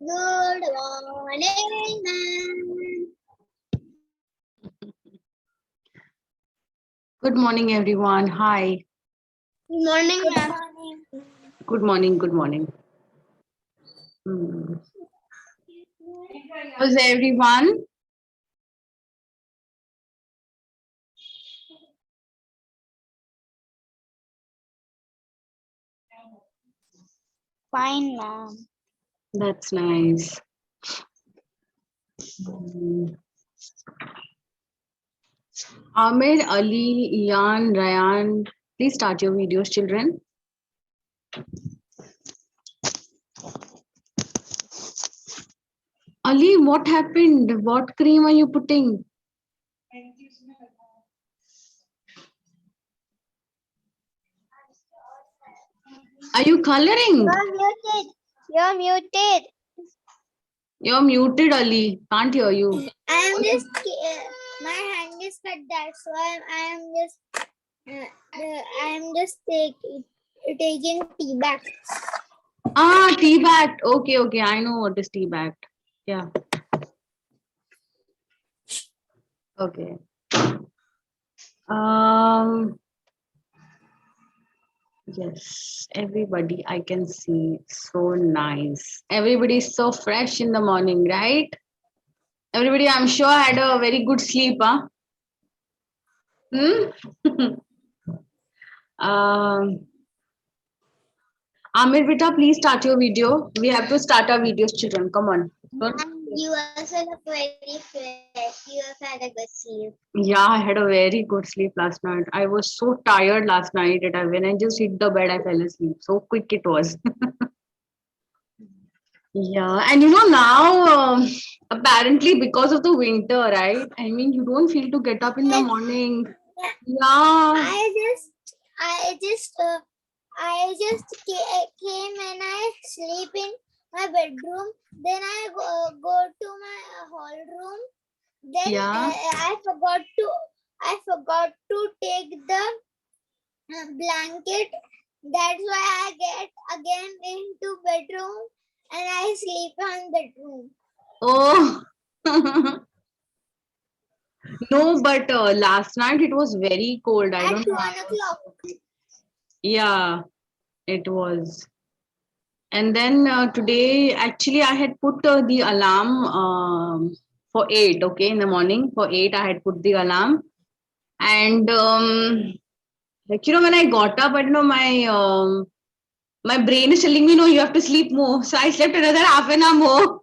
Good morning, ma'am. Good morning, everyone. Hi. Good morning, ma'am. Good morning. Good morning. Hmm. How's everyone? Fine, ma'am. That's nice. Hmm. Amir, Ali, Ian, Ryan, please start your videos, children. Ali, what happened? What cream are you putting? Are you coloring? You're muted. You're muted. You're muted, Ali. Can't hear you. I am just. My hand is cut. That's why I am just. I am just taking tea back. Ah, tea bag. Okay, okay. I know what is tea bag. Yeah. Okay. Um. Yes, everybody, I can see. So nice. Everybody is so fresh in the morning, right? Everybody, I'm sure had a very good sleep, huh? Hmm? um, Amir, beta, please start your video. We have to start our videos, children. Come on. Don't- And you also look very fresh. You have had a good sleep. Yeah, I had a very good sleep last night. I was so tired last night that when I just hit the bed, I fell asleep. So quick it was. Yeah, and now apparently because of the winter, right? I mean, you don't feel to get up in the Yes. morning. Yeah. Yeah, I just came and I sleep in my bedroom. Then I go to my hall room. Then yeah. I forgot to take the blanket. That's why I get again into bedroom and I sleep on bedroom. Oh, no, but last night it was very cold. I At don't know. 1 o'clock. Yeah, it was. And then today, actually, I had put the alarm for 8, okay, in the morning. For 8, I had put the alarm. And like, when I got up, I don't know, my brain is telling me, no, you have to sleep more. So I slept another half an hour more.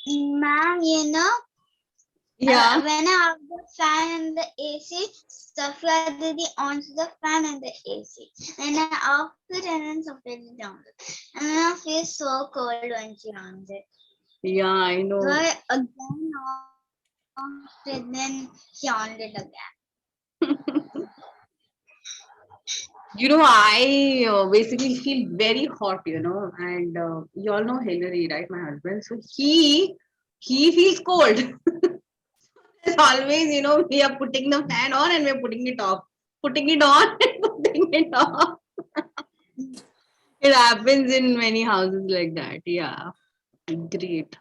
Ma'am, Yeah. when I off the fan and the AC, Safia Didi ons the fan and the AC. When I off it and then Safia Didi on it. And then I feel so cold when she on it. Yeah, I So know. I again off it, then she on it again. I basically feel very hot, and you all know Hillary, right? My husband. So he feels cold. As always, we are putting the fan on and we're putting it off, putting it on and putting it off. It happens in many houses like that. Yeah, great.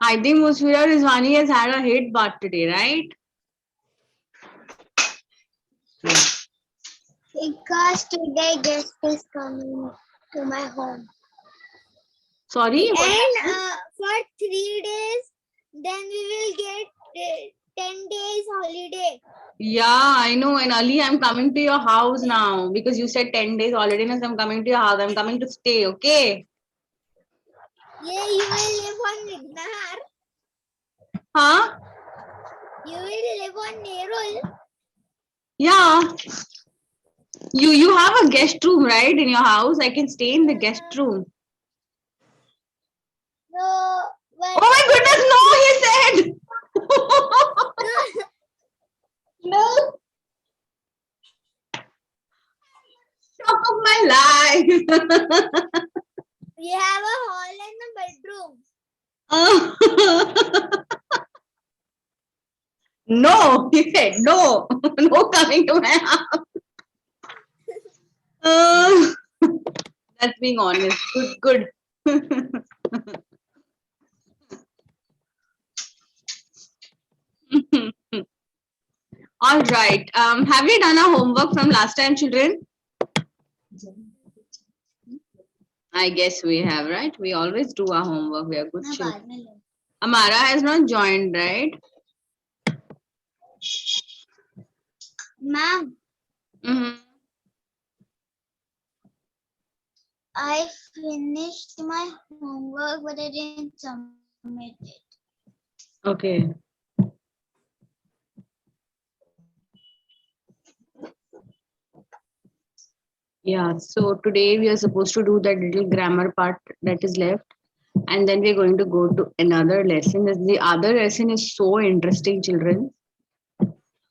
I think Musfira Rizwani has had a hit bath today, right? Because today guest is coming to my home. Sorry, what? And for 3 days, then we will get 10 days holiday. Yeah, I know. And Ali, I'm coming to your house now because you said 10 days holiday. So I'm coming to your house. I'm coming to stay, okay? Yeah, you will live on Vignahar. Huh? You will live on Nerul. Yeah. You have a guest room, right, in your house? I can stay in the guest room. No, but Oh my goodness, no, he said. No, shock of my life. we have a hall and a bedroom. No, he said no. No coming to my house. Uh, That's being honest. Good, good. All right. Have you done our homework from last time, children? I guess we have, right? We always do our homework. We are good children. Amara has not joined, right? Ma'am, Mm-hmm. I finished my homework, but I didn't submit it. Okay. Yeah, so today we are supposed to do that little grammar part that is left, and then we're going to go to another lesson. The other lesson is so interesting, children.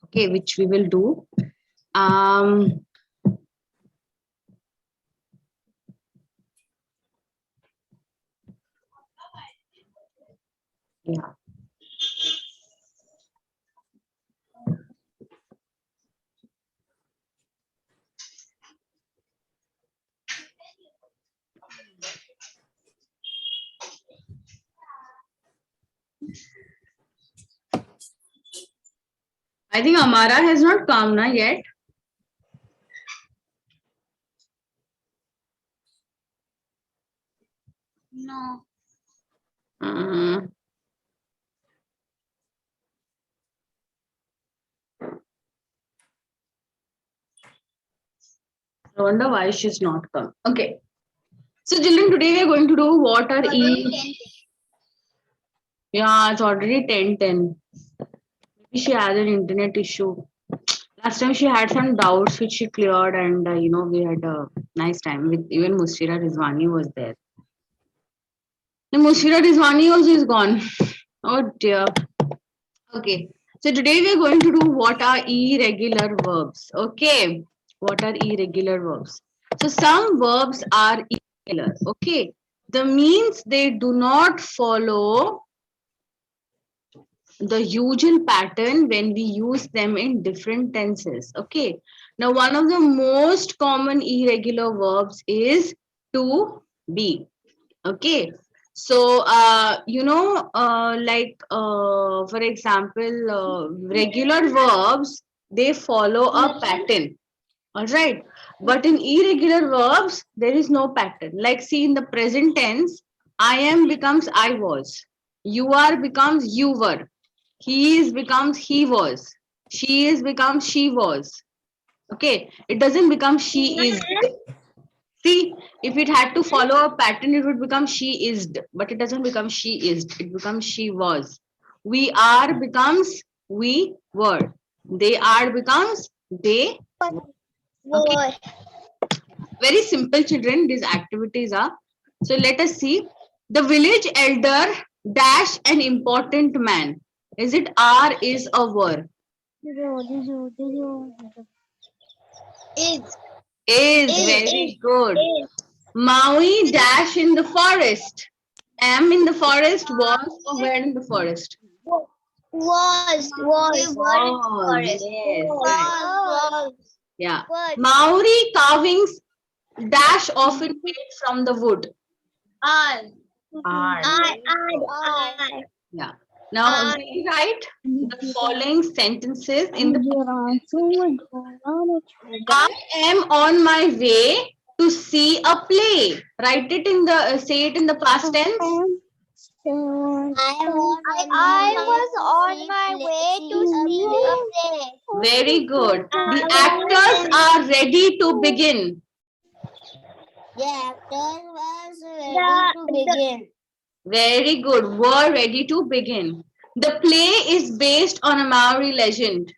Okay, which we will do. Um, yeah. I think Amara has not come na yet. No. Uh, I wonder why she's not come. Okay. So, children, today we are going to do what are E. Yeah, it's already 10:10. Maybe she has an internet issue. Last time she had some doubts which she cleared, and we had a nice time with even Mushira Rizwani was there. The Mushira Rizwani also is gone. Oh dear. Okay. So today we are going to do what are irregular verbs. Okay. What are irregular verbs? So some verbs are irregular. Okay. The means they do not follow the usual pattern when we use them in different tenses. Okay. Now, one of the most common irregular verbs is to be. Okay. So, for example, regular verbs, they follow a pattern. All right. But in irregular verbs, there is no pattern. Like, see, in the present tense, I am becomes I was. You are becomes you were. He is becomes he was. She is becomes she was. Okay. It doesn't become she is. See, if it had to follow a pattern, it would become she is, but it doesn't become she is. It becomes she was. We are becomes we were. They are becomes they. Okay. Very simple, children. These activities are. So let us see. The village elder dash an important man. Is it are is or were? Is. Is very good. Maui dash in the forest. Am in the forest, was or were in the forest? Was. We were in the forest. Yes, right. Was. Yeah. Maori carvings dash often made from the wood. Are. Are. I. Yeah. Now rewrite the following sentences in the. I am on my way to see a play. Write it in the say it in the past tense. I was on my way to see a play. Very good. The actors are ready to begin. The actor was ready to begin. Very good. Were ready to begin. The play is based on a Maori legend.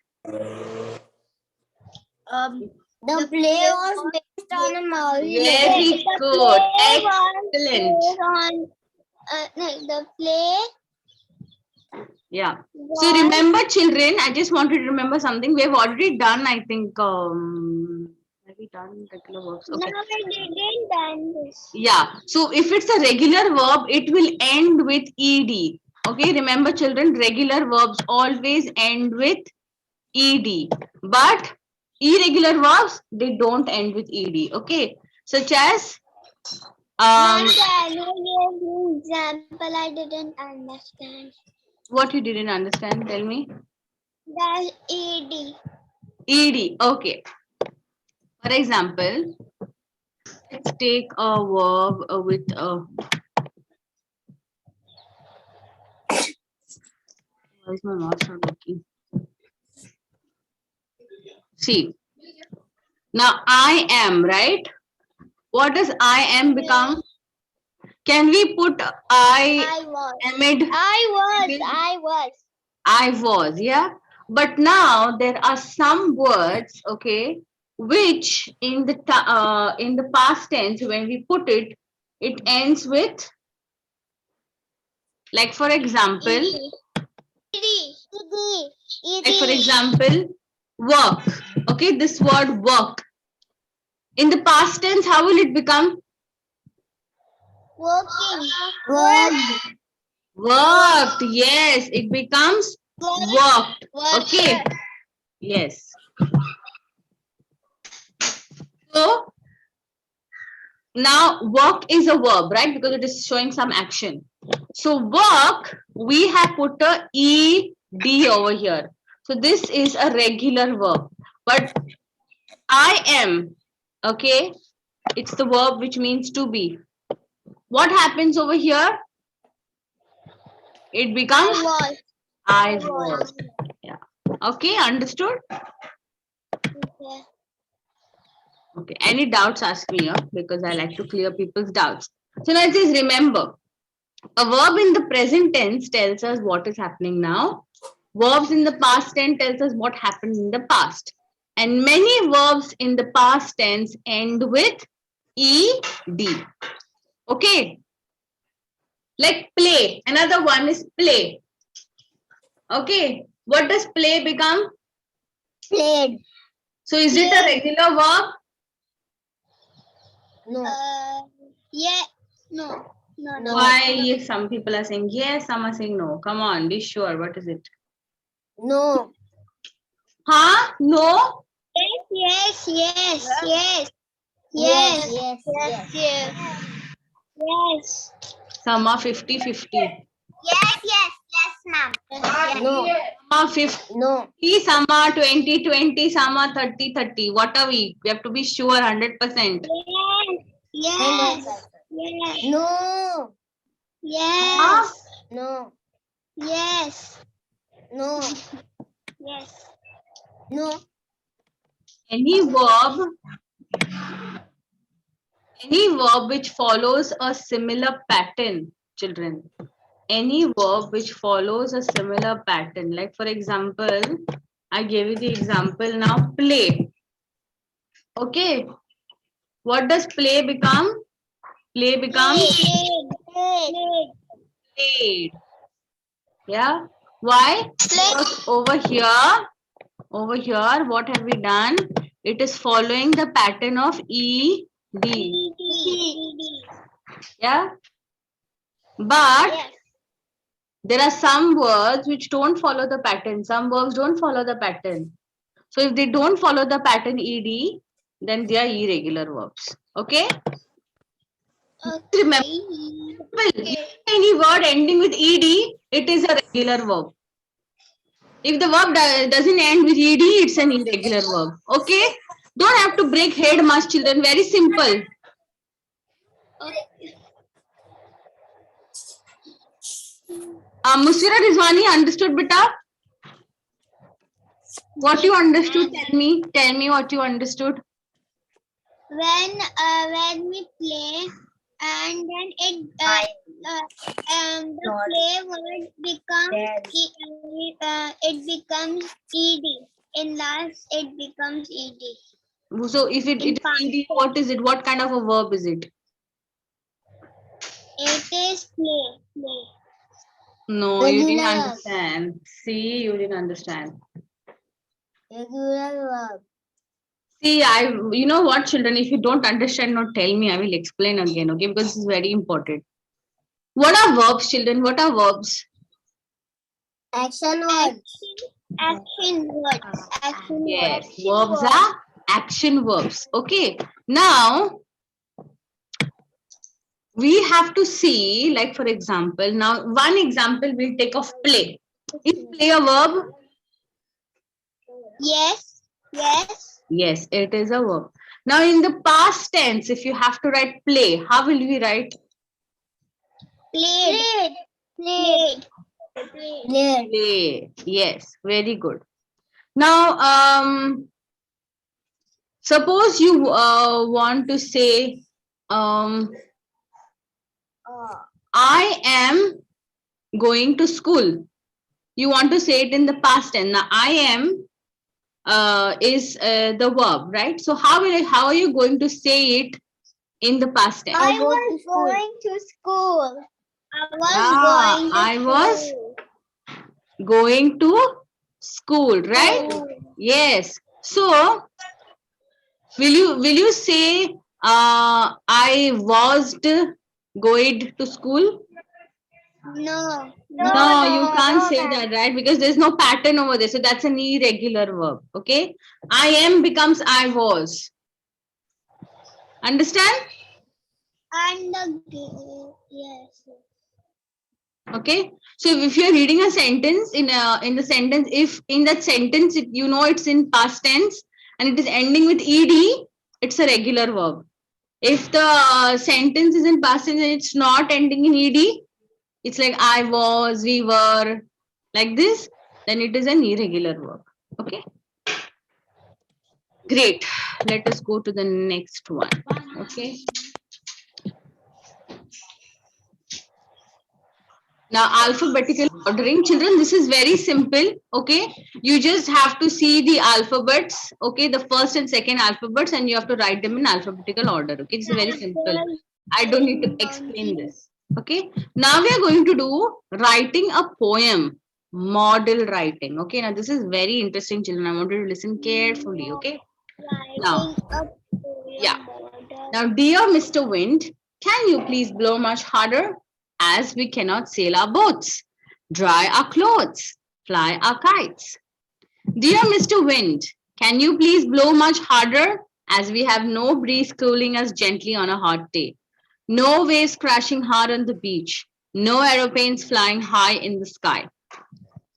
The play was based on a Maori Very legend. good. Excellent. The play. Yeah. So remember, children, I just want you to remember something. We have already done, I think, have we done regular verbs? Okay. No, we didn't done this. Yeah. So if it's a regular verb, it will end with ed. Okay. Remember, children, regular verbs always end with ed. But irregular verbs, they don't end with ed. Okay. Such as Ma'am, can you give example? I didn't understand. What you didn't understand? Tell me. The ED. ED. Okay. For example, let's take a verb with a. Why is my mouse not working? See. Now I am, right? What does I am become? Can we put I was. amid? I was. I was, yeah. But now there are some words, okay, which in the past tense when we put it, it ends with, like for example, like for example, work. Okay, this word work. In the past tense, how will it become? Working. Worked. Yes, it becomes worked. Okay. Yes. So now work is a verb, right? Because it is showing some action. So work, we have put a ed over here. So this is a regular verb. But I am, okay, it's the verb which means to be. What happens over here? It becomes I was. Yeah. Okay, understood? Okay. Any doubts, ask me, because I like to clear people's doubts. So now it says remember. A verb in the present tense tells us what is happening now. Verbs in the past tense tells us what happened in the past. And many verbs in the past tense end with ed. Okay. Like play. Another one is play. Okay. What does play become? Played. So is it a regular verb? No. Yeah. No. Why some people are saying yes, some are saying no. Come on, be sure. What is it? No. Huh? No? Yes. Some are 50-50. Yes, ma'am. No. Some are 50. No. Some are 20-20. Some are 30-30. What are we? We have to be sure 100%. Yes. No. Yes. Huh? No. Yes. No. Yes. No. Any verb which follows a similar pattern, children. Any verb which follows a similar pattern. Like for example, I gave you the example now, play. Okay. What does play become? Play becomes played. Yeah. Why? Because over here, what have we done? It is following the pattern of ed. Yeah. But there are some words which don't follow the pattern. Some verbs don't follow the pattern. So if they don't follow the pattern ed, then they are irregular verbs. Okay? Remember, any word ending with ed, it is a regular verb. If the verb doesn't end with ed, it's an irregular verb. Okay? Don't have to break head much, children. Very simple. Musfira Rizwani, understood, beta? What you understood? Tell me what you understood. When we play and then the play word becomes it becomes ed. In last it becomes ed. So if it is ed, what is it? What kind of a verb is it? It is play. No, you didn't understand. See, you didn't understand. Regular verb. See, you know what, children, if you don't understand, not tell me, I will explain again, okay? Because this is very important. What are verbs, children? What are verbs? Action words. Action words. Yes, verbs are action verbs. Okay. Now, we have to see, like for example, now one example we'll take of play. Is play a verb? Yes. Yes. Yes, it is a verb. Now in the past tense, if you have to write play, how will we write? Played. Played. Played. Play. Yes, very good. Now, suppose you want to say, I am going to school. You want to say it in the past tense. Now, I am is the verb, right? So how are you going to say it in the past tense? I was going to school. I was going to school, right? Yes. So will you say I was going to school? No. No, you can't say that, right? Because there's no pattern over there. So that's an irregular verb. Okay. I am becomes I was. Understand? And the yes. Okay. So if you're reading a sentence in the sentence, if in that sentence you know it's in past tense and it is ending with ed, it's a regular verb. If the sentence is in past tense and it's not ending in ed, it's like I was, we were, like this, then it is an irregular verb. Okay. Great. Let us go to the next one. Okay. Now, alphabetical ordering. Children, this is very simple. Okay. You just have to see the alphabets. Okay. The first and second alphabets, and you have to write them in alphabetical order. Okay. This is very simple. I don't need to explain this. Okay. Now we are going to do writing a poem, model writing. Okay. Now this is very interesting, children. I want you to listen carefully. Okay. Now, yeah. Now, dear Mr. Wind, can you please blow much harder? As we cannot sail our boats, dry our clothes, fly our kites. Dear Mr. Wind, can you please blow much harder? As we have no breeze cooling us gently on a hot day. No waves crashing hard on the beach. No aeroplanes flying high in the sky.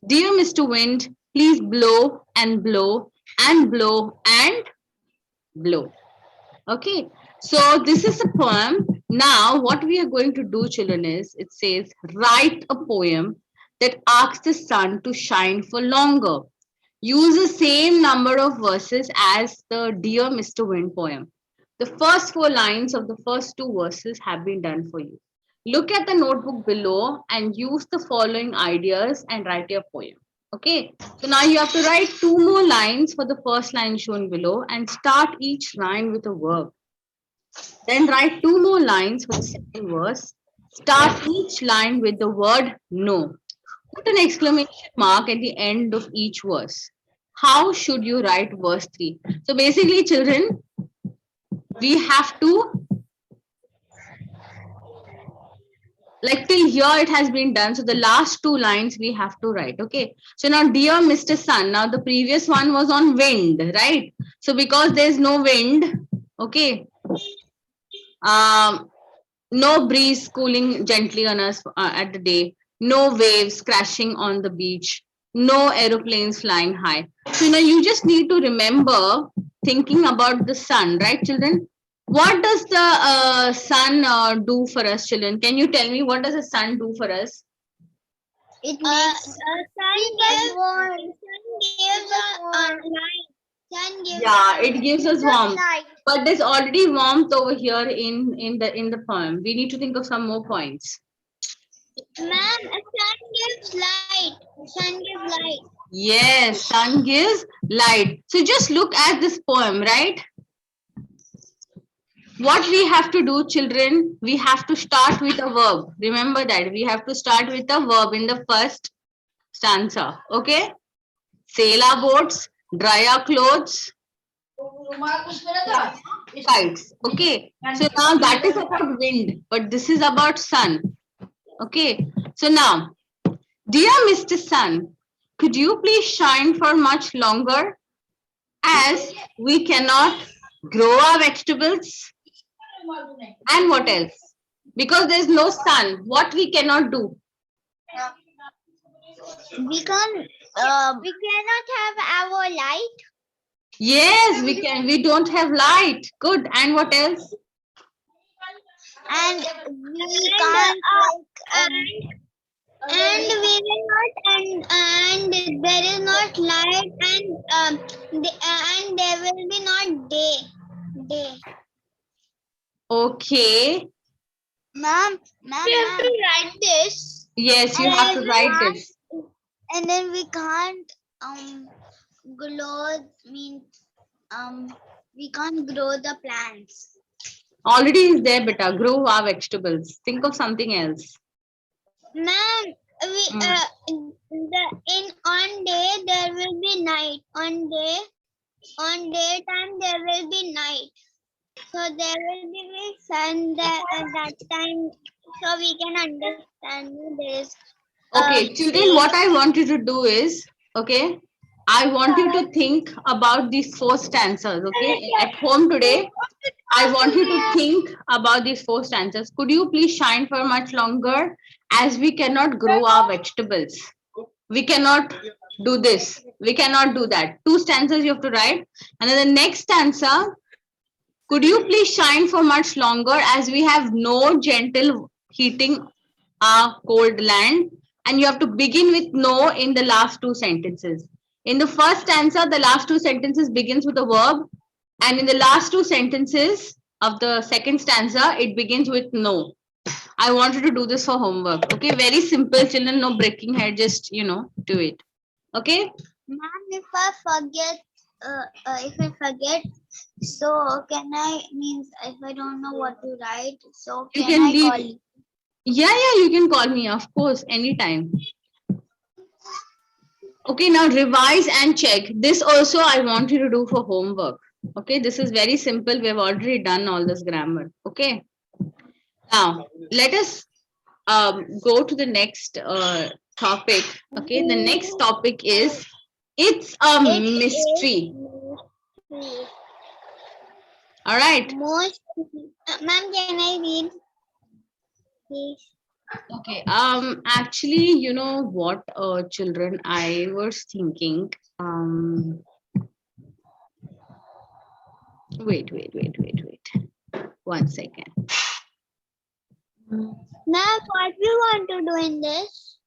Dear Mr. Wind, please blow and blow and blow and blow. Okay, so this is a poem. Now, what we are going to do, children, is it says write a poem that asks the sun to shine for longer. Use the same number of verses as the Dear Mr. Wind poem. The first 4 lines of the first 2 verses have been done for you. Look at the notebook below and use the following ideas and write your poem. Okay, so now you have to write 2 more lines for the first line shown below and start each line with a verb. Then write 2 more lines for the second verse. Start each line with the word no. Put an exclamation mark at the end of each verse. How should you write verse 3? So basically, children, we have to, like till here it has been done. So the last 2 lines we have to write. Okay. So now, dear Mr. Sun, now the previous one was on wind, right? So because there's no wind, okay. No breeze cooling gently on us at the day, no waves crashing on the beach, no aeroplanes flying high. So now you just need to remember thinking about the sun, right, children? What does the sun do for us, children? Can you tell me what does the sun do for us? It makes sun gives light. Sun gives Yeah, it gives us warmth. light. But there's already warmth over here in the poem. We need to think of some more points. Ma'am, sun gives light. Sun gives light. Yes, sun gives light. So just look at this poem, right? What we have to do, children, we have to start with a verb. Remember that we have to start with a verb in the first stanza. Okay? Sail our boats, dry our clothes, kites. Okay? So now that is about wind, but this is about sun. Okay? So now, dear Mr. Sun, could you please shine for much longer? As we cannot grow our vegetables. And what else? Because there's no sun. What we cannot do? We cannot have our light. Yes, we can. We don't have light. Good. And what else? And we can't and we will not and there is not light and there will be not day. Okay. Ma'am, we have to write this. Yes, you have to write this. And then we can't grow we can't grow the plants. Already is there, beta. Grow our vegetables. Think of something else. Ma'am, we on day there will be night. On daytime there will be night. So there will be sun that at that time, so we can understand this. Okay, children, what I want you to do is, okay, I want you to think about these 4 stanzas, okay? At home today, I want you to think about these 4 stanzas. Could you please shine for much longer, as we cannot grow our vegetables? We cannot do this. We cannot do that. 2 stanzas you have to write. And then the next stanza, could you please shine for much longer, as we have no gentle heating our cold land? And you have to begin with no in the last 2 sentences. In the first stanza, the last 2 sentences begins with a verb, and in the last 2 sentences of the second stanza, it begins with no. I want you to do this for homework. Okay, very simple, children. No breaking head. Just do it. Okay. Ma'am, if I forget, so can I if I don't know what to write, so You can can I leave. call you? Yeah, you can call me, of course, anytime. Okay, now revise and check. This also I want you to do for homework. Okay, this is very simple. We have already done all this grammar. Okay. Now, let us go to the next topic. Okay, the next topic is it's a mystery. All right. Ma'am, can I read? Please. Okay. Actually, you know what, children, I was thinking. Wait. 1 second. Ma'am, what we want to do in this?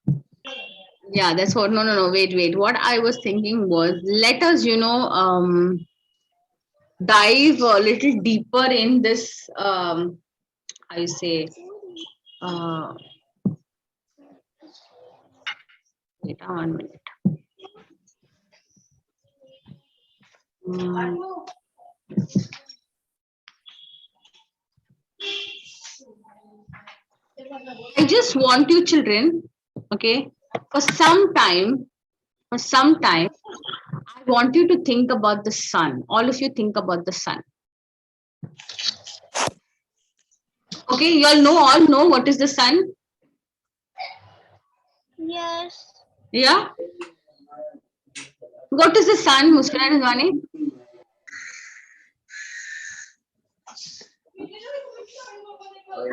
Yeah, that's what. No. Wait. What I was thinking was, let us, dive a little deeper in this. I say. Wait 1 minute. I just want you children, okay, for some time, I want you to think about the sun. All of you think about the sun. Okay, you all know what is the sun? Yes. Yeah? What is the sun, Muskira Rizwani?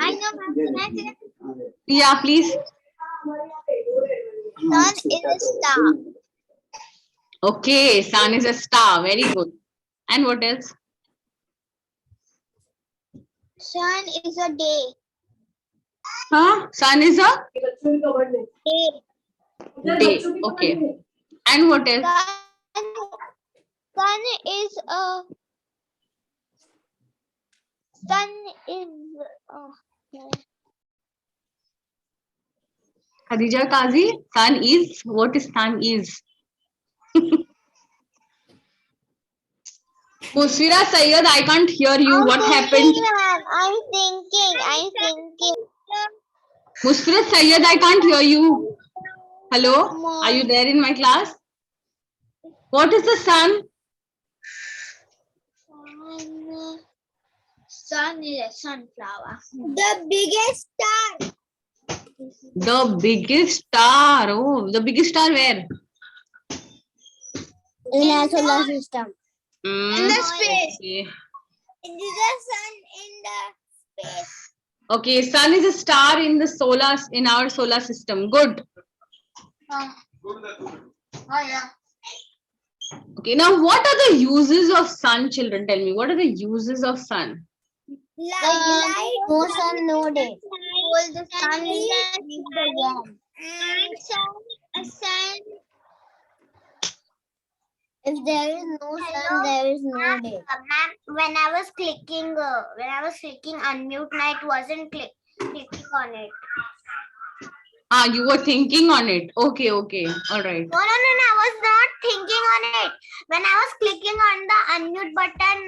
I know, ma'am. Can I say? Yeah, please. Sun is a star. Okay, sun is a star. Very good. And what else? Sun is a day. Huh? Sun is a Day. day. Okay. And what else? Sun is a. Sun is. Khadija Kazi, sun is. What is sun is? Musfira Sayyad, I can't hear you. What happened? I'm thinking. Musfira Sayyad, I can't hear you. Hello? Are you there in my class? What is the sun? Sun is a sunflower. The biggest star. The biggest star. Oh, the biggest star where? In our solar system. In the space. Okay. It is the sun in the space. Okay, sun is a star in our solar system. Good. Yeah. Okay, now what are the uses of sun, children? Tell me, what are the uses of sun? Light, no sun, no day. Hold the sun is the warm. And sun. If there is no sun, there is no day. Ma'am, when I was clicking unmute, night wasn't clicking on it. Ah, you were thinking on it. Okay, okay. All right. No, I was not thinking on it. When I was clicking on the unmute button,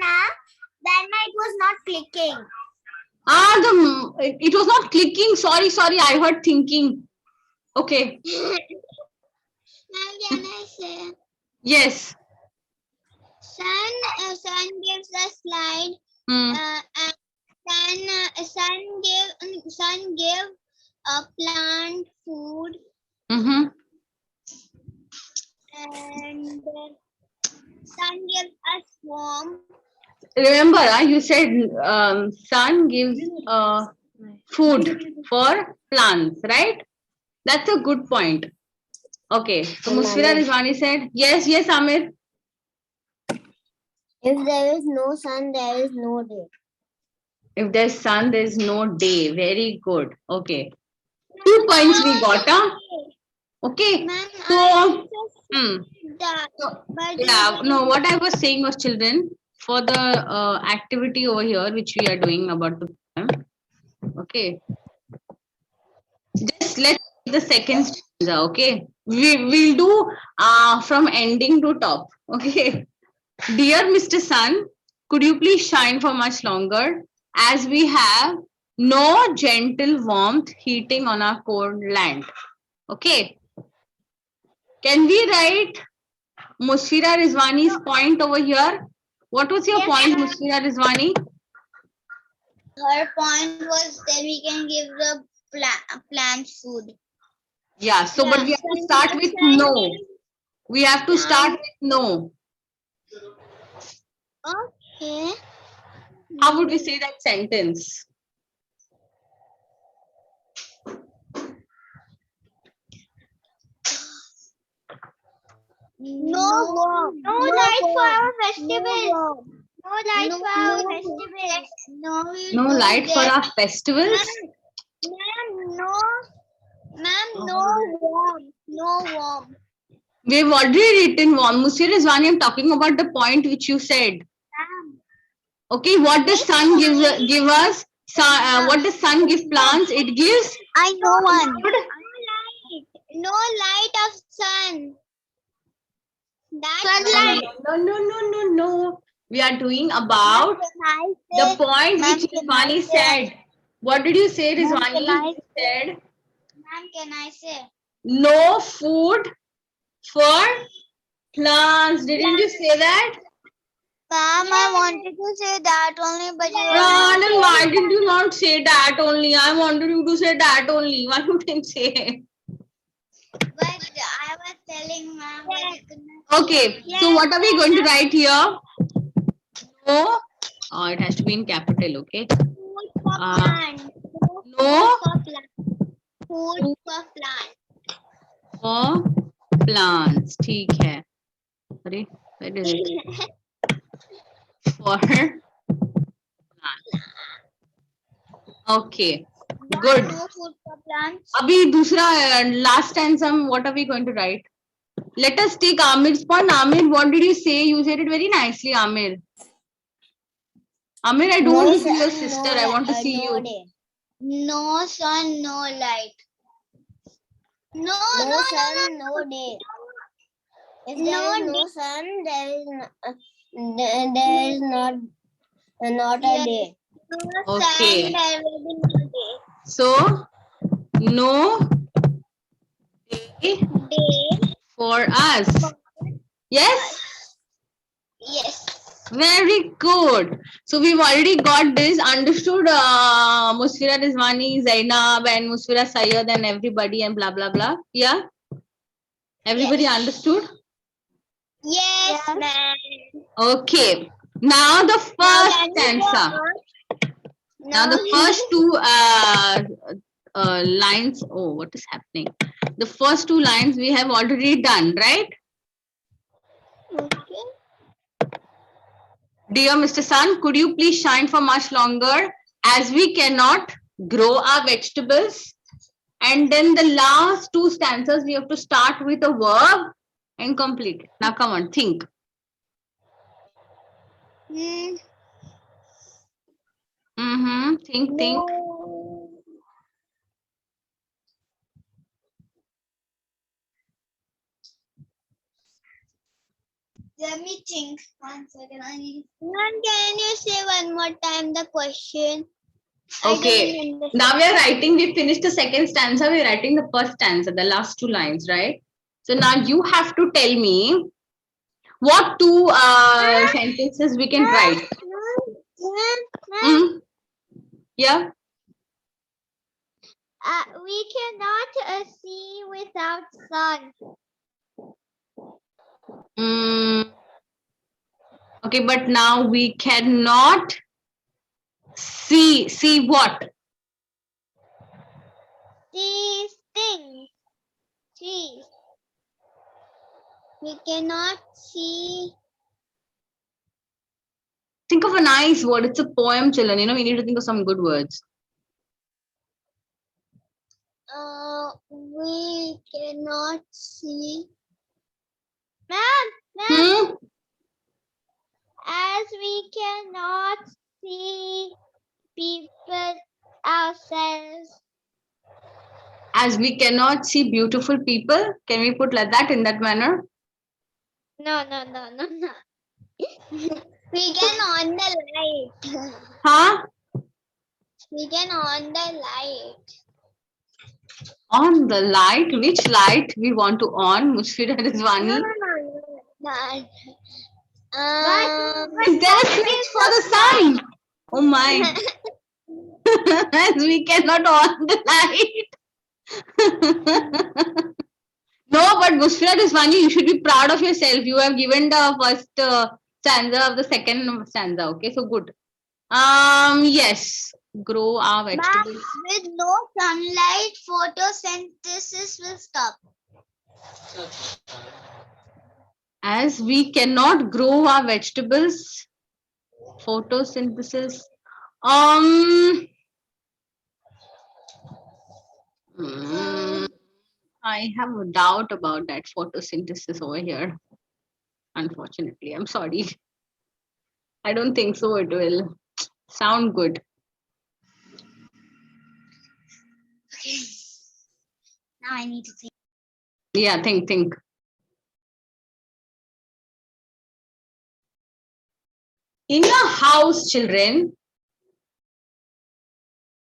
then it was not clicking. Ah, it was not clicking. Sorry. I heard thinking. Okay. Ma'am, can I say? Yes. Sun gives us light. Hmm. And sun give a plant food. Mm-hmm. And sun gives us warmth. Remember, you said sun gives food for plants, right? That's a good point. Okay. So Musfira Rizwani said, yes, Amir. If there is no sun, there is no day. If there's sun, there's no day. Very good. Okay. 2 points we got, huh? Okay. So, yeah, no, what I was saying was, children, for the activity over here, which we are doing about the poem, okay, just let's take the second stanza, okay? We'll do from ending to top, okay? Dear Mr. Sun, could you please shine for much longer, as we have no gentle warmth heating on our cold land, okay? Can we write Musfira Rizwani's point over here? What was your point, Musfira Rizwani? Her point was that we can give the plants food. Yeah, so but we have to start with no. We have to start with no. Okay. How would we say that sentence? No light for our festival. No light for our festival. No light for our festivals? Ma'am, no warm. No warm. We've already written warm. Musfira Rizwani, I'm talking about the point which you said. Okay, what does sun give us? What does sun give plants? It gives. I know one. No light of sun. Sunlight. No. We are doing about the point which Rizwani said. What did you say, Rizwani? You said. Ma'am, can I say? No food for plants. Didn't you say that? Ma'am, I wanted to say that only, but you Then why did you not say that only? I wanted you to say that only. Why you didn't say? But I was telling ma'am, but you could not. Okay, so what are we going to write here? No. Oh, it has to be in capital, okay? Food for plant. No. Food for plant. For plants. ठीक है. Sorry, where is it? For plants. Okay. Good. No food for plants. Abhi दूसरा last stanza, what are we going to write? Let us take Amir's point. Amir, what did you say? You said it very nicely, Amir. Amir, I don't want to see your sister. I want to see you. Day. No sun, no light. No sun, no day. If there is no sun, there is not a day. No Okay. sun, there will be no day. So, no day for us. Yes? Yes. Very good. So we've already got this understood. Musfira Rizwani, Zainab, and Musfira Sayyed, and everybody, and blah blah blah. Yeah. Everybody understood? Yes, ma'am. Okay. Now the first stanza. Now the first two lines. Oh, what is happening? The first two lines we have already done, right? Okay. Dear Mr. Sun, could you please shine for much longer as we cannot grow our vegetables? And then the last two stanzas we have to start with a verb and complete it. Now come on, think. Hmm. Think. No. Let me think. 1 second. Ma'am, can you say one more time the question? Okay. Now we are writing, we finished the second stanza, we're writing the first stanza, the last two lines, right? So now you have to tell me what two sentences we can write. Yeah. We cannot see without sun. Okay, but now we cannot see what? These things. Trees. We cannot see. Think of a nice word. It's a poem, children. You know, we need to think of some good words. We cannot see. Ma'am. As we cannot see people ourselves. As we cannot see beautiful people, can we put like that in that manner? No. We can on the light. Huh? We can on the light. On the light? Which light we want to on? Mushfira Rizwani? No. Is there a switch for the sun? Oh my. As we cannot on the light. No, but Mushfira Rizwani, you should be proud of yourself. You have given the first stanza of the second stanza. Okay, so good. Yes. Grow our vegetables. With no sunlight, photosynthesis will stop. As we cannot grow our vegetables, photosynthesis. I have a doubt about that photosynthesis over here. Unfortunately, I'm sorry. I don't think so. It will sound good. Okay. Now I need to think. Yeah, think. In a house, children.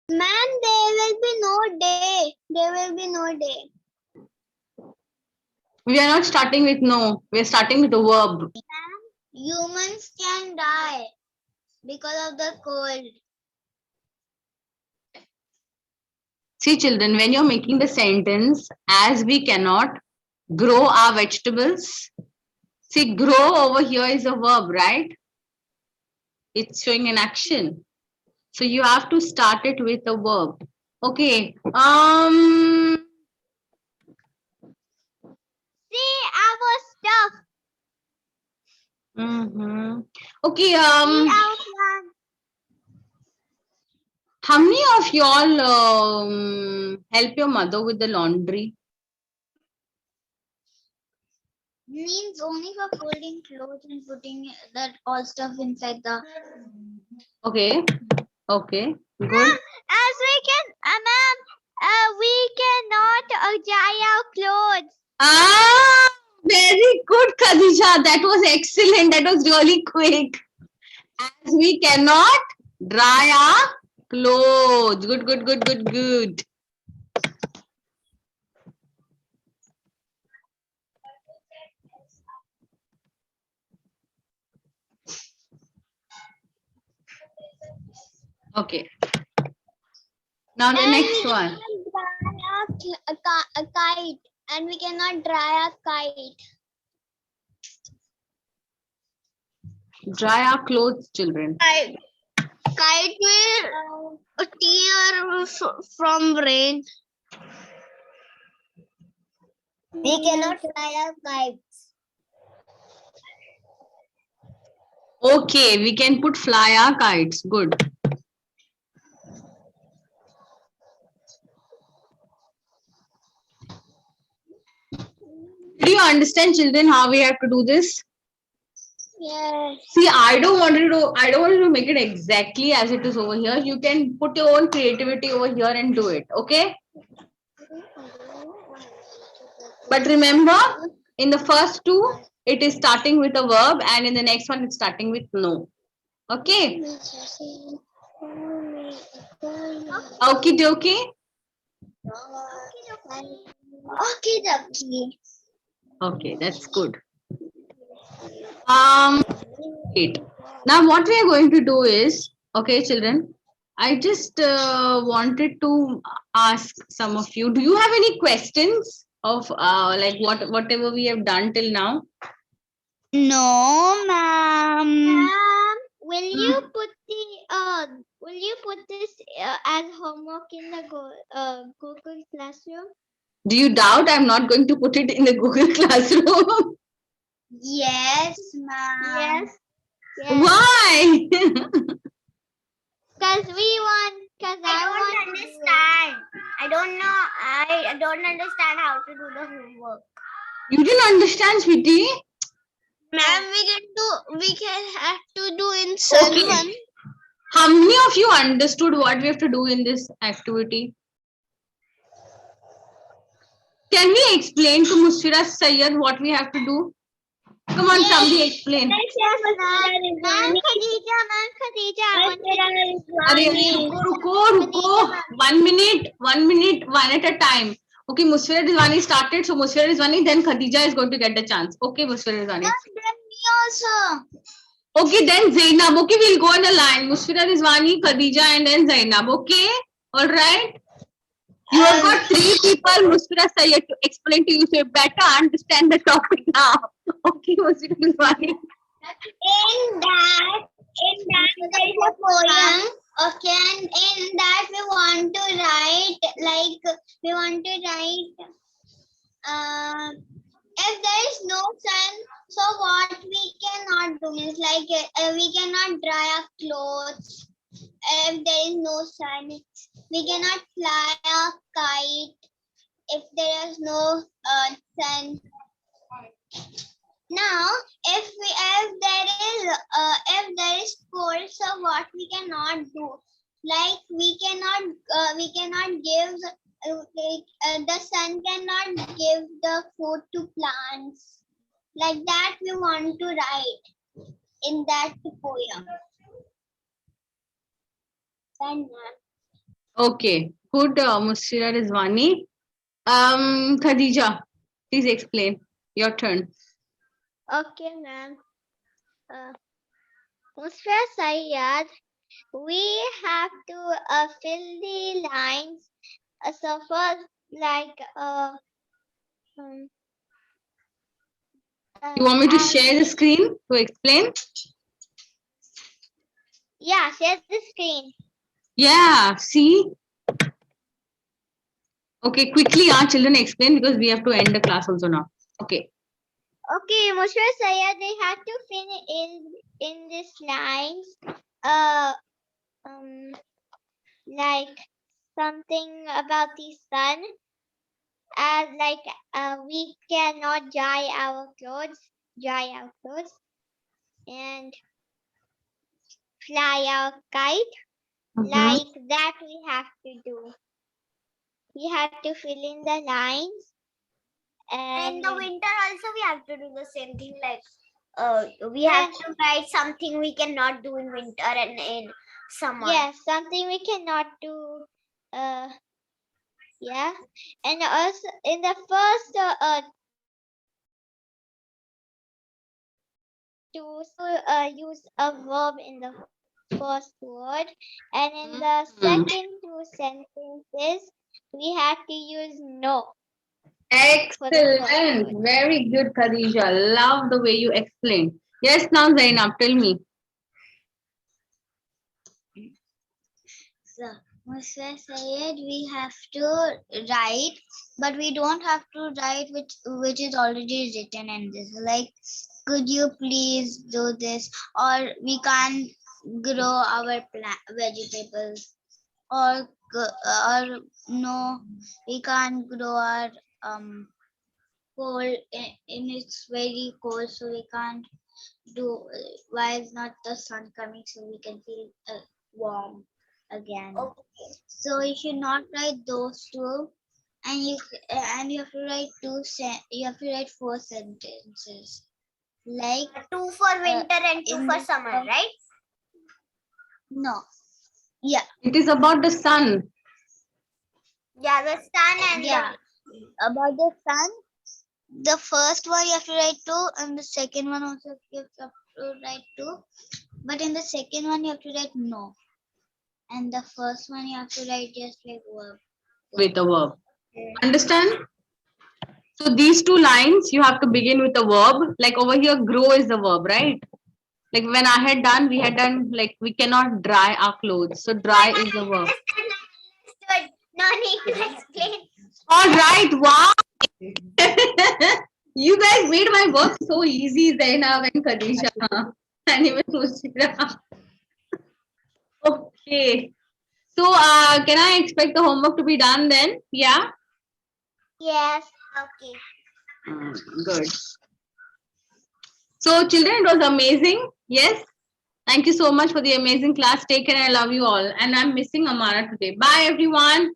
Man, there will be no day. There will be no day. We are not starting with no. We are starting with a verb. Humans can die because of the cold. See, children, when you're making the sentence, as we cannot grow our vegetables. See, grow over here is a verb, right? It's showing an action. So you have to start it with a verb. Okay. See our stuff. Okay. See our plant. How many of y'all help your mother with the laundry? Means only for folding clothes and putting that all stuff inside the. Okay. Good. As we can, ma'am, we cannot dry our clothes. Very good, Khadija. That was excellent. That was really quick. As we cannot dry our clothes. Good. Okay. Now the next one. A kite, and we cannot dry a kite. Dry our clothes, children. Kite will tear from rain. We cannot fly our kites. Okay, we can put fly our kites. Good. Do you understand, children, how we have to do this? Yes. See, I don't want to make it exactly as it is over here. You can put your own creativity over here and do it. Okay. But remember, in the first two, it is starting with a verb, and in the next one, it's starting with no. Okay. Okie dokie. Okay, dokie. Okay, that's good. Great. Now, what we are going to do is, okay, children, I just wanted to ask some of you. Do you have any questions of like whatever we have done till now? No, ma'am. Ma'am, will you put this as homework in the Google Classroom? Do you doubt I'm not going to put it in the Google Classroom? Yes, ma'am. Yes. Why? Because I don't understand. I don't know. I don't understand how to do the homework. You didn't understand, sweetie? Ma'am, we can have to do in Sun Okay. 1. How many of you understood what we have to do in this activity? Can we explain to Musfira Sayyad what we have to do? Come on, somebody explain. Ma'am Khadija. Ruko. 1 minute, one at a time. Okay, Musfira Rizwani started. So Musfira Rizwani, then Khadija is going to get the chance. Okay, Musfira Rizwani. Then me also. Okay, then Zainab. Okay, we'll go on the line. Musfira Rizwani, Khadija, and then Zainab. Okay, all right. You have got 3 people, Musfira Sayyed, to explain to you, so you better understand the topic now. Okay, Musfira Rizwani. In that there is a poem. Okay, and in that we want to write if there is no sun, so what we cannot do is we cannot dry our clothes. If there is no sun, we cannot fly a kite. If there is no sun. Now, if there is cold, so what we cannot do? Like we cannot give the sun cannot give the food to plants. Like that, we want to write in that poem. Okay, good, Musfira Rizwani. Khadija, please explain. Your turn. Okay, ma'am. Musfira Sayyad, we have to fill the lines. So first, You want me to share the screen to explain? Yeah, share the screen. Yeah, see? Okay, quickly, children, explain because we have to end the class also now. Okay. Okay, Musfira Sayyad, they had to fill in these lines. Like something about the sun. As we cannot dry our clothes, and fly our kite. Like that we have to do. We have to fill in the lines. And in the winter also we have to do the same thing. We have to write something we cannot do in winter and in summer. Yes, something we cannot do. Yeah, and also in the first use a verb in the first word, and in the second 2 sentences we have to use no. Excellent. Very good, Khadija. Love the way you explained. Yes, now Zainab, tell me. So, Mr. Sayed, we have to write, but we don't have to write which is already written in this. Like, could you please do this? Or we can't grow our vegetables. Or no, we can't grow our cold. In it's very cold, so we can't do. Why is not the sun coming so we can feel warm again? Okay. So you should not write those two, and you have to write you have to write 4 sentences. Like 2 for winter and 2 for summer, right? No. Yeah. It is about the sun. Yeah, the sun and yeah. About the sun, the first one you have to write 2, and the second one also you have to write 2. But in the second one you have to write no, and the first one you have to write just like verb. With a verb. Understand? So these two lines you have to begin with a verb. Like over here, grow is the verb, right? Like when I had done, we had done like we cannot dry our clothes. So dry is the verb. No need to explain. All right, wow. You guys made my work so easy, Zainab and Khadija. And even Ruchira. Okay. So can I expect the homework to be done then? Yeah? Yes. Okay. Good. So children, it was amazing. Yes. Thank you so much for the amazing class. Take care. I love you all. And I'm missing Amara today. Bye everyone.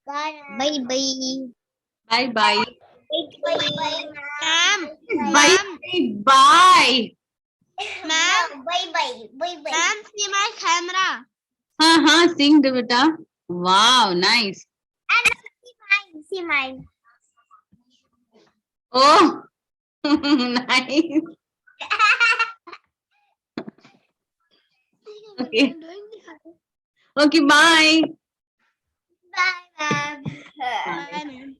Bye. Bye. Bye. Bye bye. Bye. Bye. Ma'am. Bye. Bye. Ma'am. Bye. Bye. Bye. Bye. Ma'am, see my camera. Sing Devita. Wow, nice. And see mine. See mine. Oh, nice. Okay. Okay, bye. Bye, ma'am. Bye, ma'am.